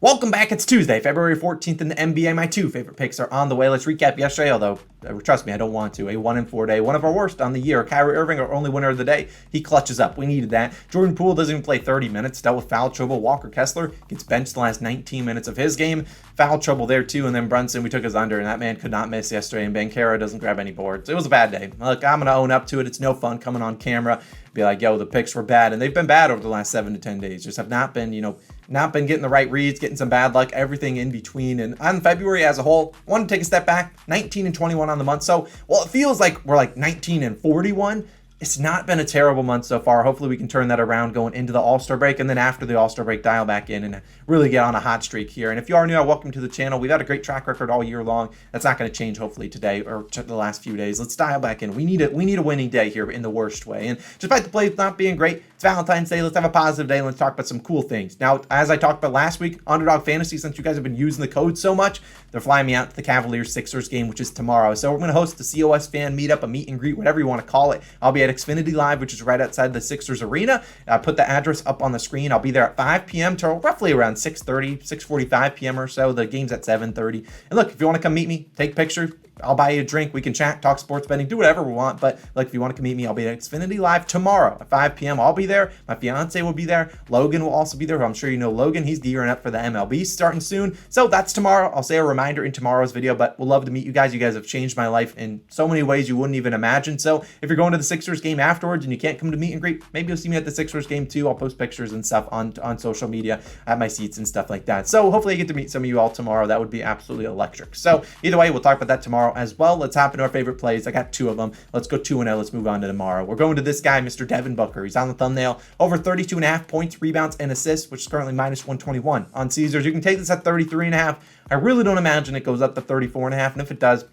Welcome back. It's Tuesday, February 14th in the NBA. My two favorite picks are on the way. Let's recap yesterday, although trust me, I don't want to. A 1-4 day, one of our worst on the year. Kyrie Irving, our only winner of the day. He clutches up. We needed that. Jordan Poole doesn't even play 30 minutes. Dealt with foul trouble. Walker Kessler gets benched the last 19 minutes of his game. Foul trouble there too. And then Brunson, we took his under, and that man could not miss yesterday. And Banchero doesn't grab any boards. It was a bad day. Look, I'm going to own up to it. It's no fun coming on camera. Be like, yo, the picks were bad. And they've been bad over the last 7 to 10 days. Just have not been, not been getting the right reads, getting some bad luck, everything in between. And on February as a whole, I want to take a step back, 19 and 21 on the month. So, well, it feels like we're like 19 and 41. It's not been a terrible month so far. Hopefully we can turn that around going into the All-Star break, and then after the All-Star break, dial back in and really get on a hot streak here. And if you are new, welcome to the channel. We've had a great track record all year long. That's not going to change hopefully today or the last few days. Let's dial back in. We need a winning day here in the worst way. And despite the plays not being great, it's Valentine's Day. Let's have a positive day and let's talk about some cool things. Now, as I talked about last week, Underdog Fantasy, since you guys have been using the code so much, they're flying me out to the Cavaliers-Sixers game, which is tomorrow. So we're going to host the COS fan meetup, a meet and greet, whatever you want to call it. I'll be at Xfinity Live, which is right outside the Sixers arena. I put the address up on the screen. I'll be there at 5 p.m. to roughly around 6:30, 6:45 p.m. or so. The game's at 7:30. And look, if you want to come meet me, take pictures, I'll buy you a drink. We can chat, talk sports betting, do whatever we want. But like, if you want to come meet me, I'll be at Xfinity Live tomorrow at 5 p.m. I'll be there. My fiance will be there. Logan will also be there. I'm sure you know Logan. He's gearing up for the MLB starting soon. So that's tomorrow. I'll say a reminder in tomorrow's video, but we'll love to meet you guys. You guys have changed my life in so many ways you wouldn't even imagine. So if you're going to the Sixers game afterwards and you can't come to meet and greet, maybe you'll see me at the Sixers game too. I'll post pictures and stuff on social media at my seats and stuff like that. So hopefully I get to meet some of you all tomorrow. That would be absolutely electric. So either way, we'll talk about that tomorrow as well. Let's hop into our favorite plays. I got 2 of them. Let's go 2-0. Let's move on to tomorrow. We're going to this guy, Mr. Devin Booker. He's on the thumbnail. Over 32.5 points, rebounds, and assists, which is currently minus 121 on Caesars. You can take this at 33.5. I really don't imagine it goes up to 34.5. And if it does,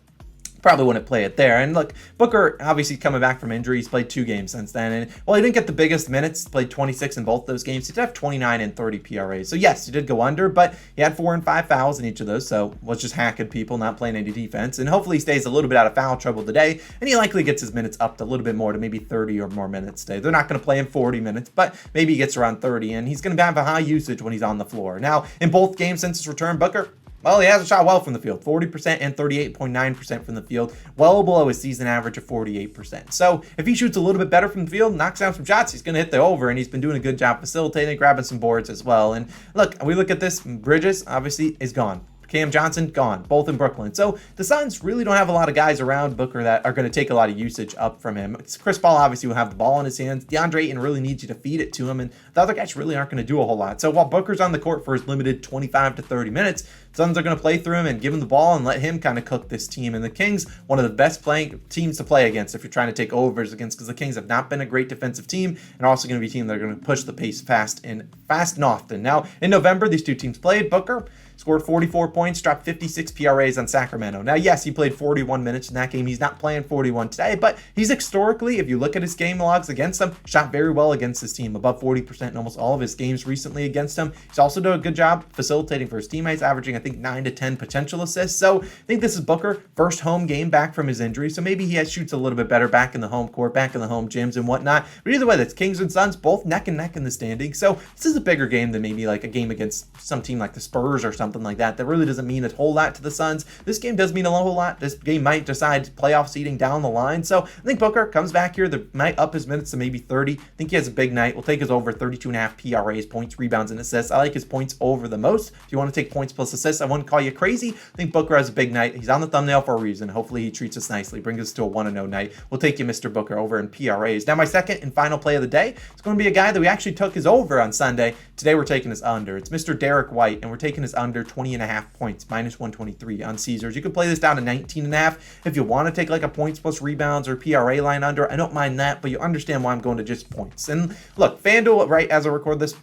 probably wouldn't play it there. And look, Booker obviously coming back from injury. He's played 2 games since then. And while he didn't get the biggest minutes, played 26 in both those games, he did have 29 and 30 PRAs. So yes, he did go under, but he had 4 and 5 fouls in each of those. So was just hacking people, not playing any defense. And hopefully he stays a little bit out of foul trouble today. And he likely gets his minutes up to a little bit more, to maybe 30 or more minutes today. They're not going to play him 40 minutes, but maybe he gets around 30. And he's going to have a high usage when he's on the floor. Now, in both games since his return, Booker, well, he hasn't shot well from the field, 40% and 38.9% from the field, well below his season average of 48%. So if he shoots a little bit better from the field, knocks down some shots, he's going to hit the over, and he's been doing a good job facilitating, grabbing some boards as well. And look, we look at this, Bridges obviously is gone. Cam Johnson, gone, both in Brooklyn. So the Suns really don't have a lot of guys around Booker that are going to take a lot of usage up from him. Chris Paul obviously will have the ball in his hands. DeAndre Ayton really needs you to feed it to him, and the other guys really aren't going to do a whole lot. So while Booker's on the court for his limited 25 to 30 minutes, Suns are going to play through him and give him the ball and let him kind of cook this team. And the Kings, one of the best playing teams to play against if you're trying to take overs against, because the Kings have not been a great defensive team and are also going to be a team that are going to push the pace fast and often. Now, in November, these two teams played. Booker scored 44 points, dropped 56 PRAs on Sacramento. Now, yes, he played 41 minutes in that game. He's not playing 41 today, but he's historically, if you look at his game logs against them, shot very well against his team, above 40% in almost all of his games recently against him. He's also done a good job facilitating for his teammates, averaging, I think, 9 to 10 potential assists. So I think this is Booker, first home game back from his injury, so maybe he shoots a little bit better back in the home court, back in the home gyms and whatnot. But either way, that's Kings and Suns, both neck and neck in the standings. So this is a bigger game than maybe like a game against some team like the Spurs or something like that. That really doesn't mean a whole lot to the Suns. This game does mean a whole lot. This game might decide playoff seeding down the line. So I think Booker comes back here. They might up his minutes to maybe 30. I think he has a big night. We'll take his over 32.5 PRAs, points, rebounds, and assists. I like his points over the most. If you want to take points plus assists, I wouldn't call you crazy. I think Booker has a big night. He's on the thumbnail for a reason. Hopefully he treats us nicely, brings us to a 1-0 night. We'll take you, Mr. Booker, over in PRAs. Now, my second and final play of the day is going to be a guy that we actually took his over on Sunday. Today we're taking his under. It's Mr. Derek White, and we're taking his under 20.5 points, minus 123 on Caesars. You can play this down to 19.5 if you want to take like a points plus rebounds or PRA line under. I don't mind that, but you understand why I'm going to just points. And look, FanDuel, right as I record this,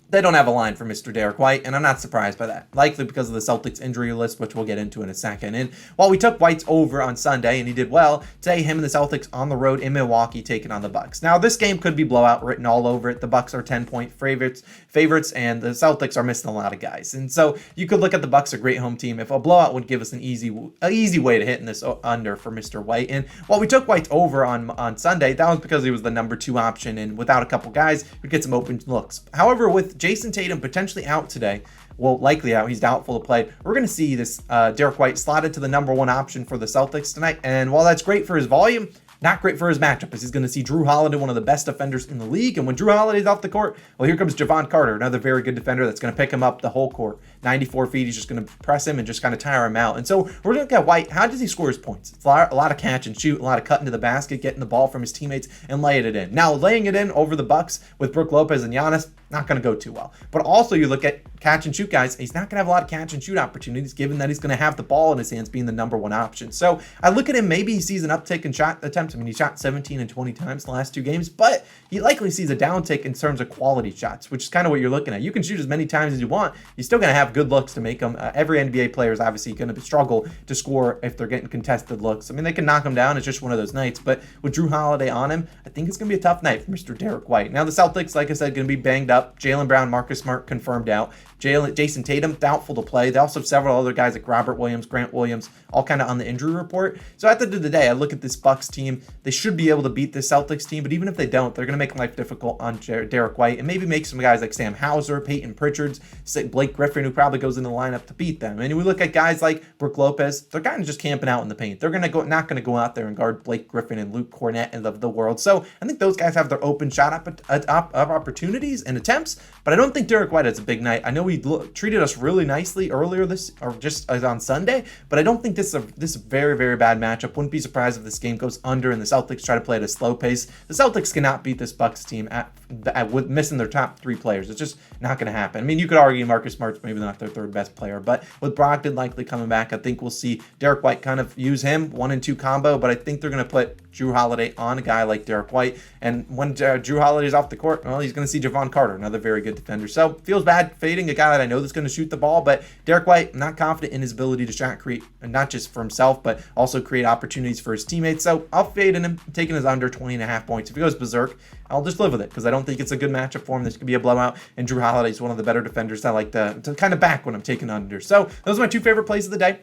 they don't have a line for Mr. Derek White, and I'm not surprised by that. Likely because of the Celtics injury list, which we'll get into in a second. And while we took White's over on Sunday, and he did well, today him and the Celtics on the road in Milwaukee taking on the Bucks. Now, this game could be blowout written all over it. The Bucks are 10-point favorites, and the Celtics are missing a lot of guys. And so you could look at the Bucks, a great home team. If a blowout would give us an easy way to hit in this under for Mr. White. And while we took White's over on Sunday, that was because he was the number 2 option, and without a couple guys, we'd get some open looks. However, with Jason Tatum potentially out today, will likely out. He's doubtful to play. We're going to see this Derek White slotted to the #1 option for the Celtics tonight. And while that's great for his volume, not great for his matchup, as he's going to see Drew Holiday, one of the best defenders in the league. And when Drew Holiday's off the court, well, here comes Javon Carter, another very good defender that's going to pick him up the whole court. 94 feet, he's just going to press him and just kind of tire him out. And so we're going to look at White. How does he score his points? It's a lot of catch and shoot, a lot of cutting to the basket, getting the ball from his teammates and laying it in. Now, laying it in over the Bucks with Brook Lopez and Giannis, not going to go too well. But also you look at catch and shoot guys, he's not going to have a lot of catch and shoot opportunities given that he's going to have the ball in his hands being the #1 option. So I look at him, maybe he sees an uptick in shot attempts. I mean, he shot 17 and 20 times the last 2 games, but he likely sees a downtick in terms of quality shots, which is kind of what you're looking at. You can shoot as many times as you want. You're still going to have good looks to make them. Every NBA player is obviously going to struggle to score if they're getting contested looks. I mean, they can knock him down. It's just one of those nights, but with Drew Holiday on him, I think it's going to be a tough night for Mr. Derek White. Now the Celtics, like I said, going to be banged up. Jaylen Brown, Marcus Smart confirmed out. Jason Tatum, doubtful to play. They also have several other guys like Robert Williams, Grant Williams, all kind of on the injury report. So at the end of the day, I look at this Bucks team. They should be able to beat this Celtics team, but even if they don't, they're going to make life difficult on Derek White and maybe make some guys like Sam Hauser, Peyton Pritchard, Blake Griffin, who probably goes in the lineup to beat them. And we look at guys like Brook Lopez, they're kind of just camping out in the paint. They're not going to go out there and guard Blake Griffin and Luke Cornett and the world. So I think those guys have their open shot opportunities and attempts, but I don't think Derek White has a big night. I know he treated us really nicely earlier just on Sunday, but I don't think this is a very, very bad matchup. Wouldn't be surprised if this game goes under and the Celtics try to play at a slow pace. The Celtics cannot beat this Bucks team with missing their top 3 players. It's just not going to happen. I mean, you could argue Marcus Smart's maybe not their 3rd best player, but with Brogdon likely coming back, I think we'll see Derek White kind of use him 1 and 2 combo, but I think they're going to put Drew Holiday on a guy like Derek White. And when Drew Holiday's off the court, well, he's going to see Javon Carter, another very good defender. So feels bad fading a guy that I know that's going to shoot the ball, but Derek White, not confident in his ability to shot create, and not just for himself, but also create opportunities for his teammates. So I'll fade in him, taking his under 20.5 points. If he goes berserk, I'll just live with it because I don't think it's a good matchup for him. This could be a blowout, and Drew Holiday is one of the better defenders I like to kind of back when I'm taking under. So those are my 2 favorite plays of the day.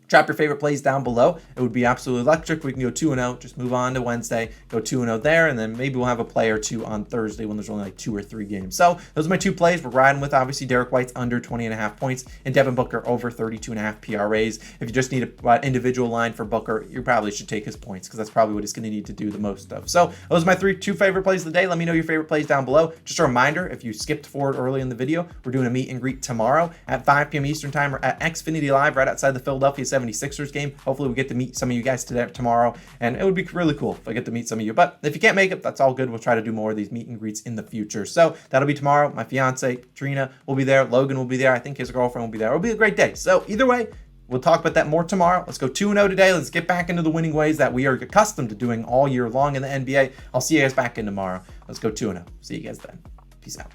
Drop your favorite plays down below. It would be absolutely electric. We can go 2-0, just move on to Wednesday, go 2-0 there, and then maybe we'll have a play or 2 on Thursday when there's only like 2 or 3 games. So those are my 2 plays. We're riding with, obviously, Derek White's under 20.5 points and Devin Booker over 32.5 PRAs. If you just need an individual line for Booker, you probably should take his points because that's probably what he's going to need to do the most of. So those are my 2 favorite plays of the day. Let me know your favorite plays down below. Just a reminder, if you skipped forward early in the video, we're doing a meet and greet tomorrow at 5 p.m. Eastern time at Xfinity Live right outside the Philadelphia 76ers game. Hopefully we get to meet some of you guys tomorrow, and it would be really cool if I get to meet some of you. But if you can't make it, that's all good. We'll try to do more of these meet and greets in the future. So that'll be tomorrow. My fiance, Trina, will be there. Logan will be there. I think his girlfriend will be there. It'll be a great day. So either way, we'll talk about that more tomorrow. Let's go 2-0 today. Let's get back into the winning ways that we are accustomed to doing all year long in the NBA. I'll see you guys back in tomorrow. Let's go 2-0. See you guys then. Peace out.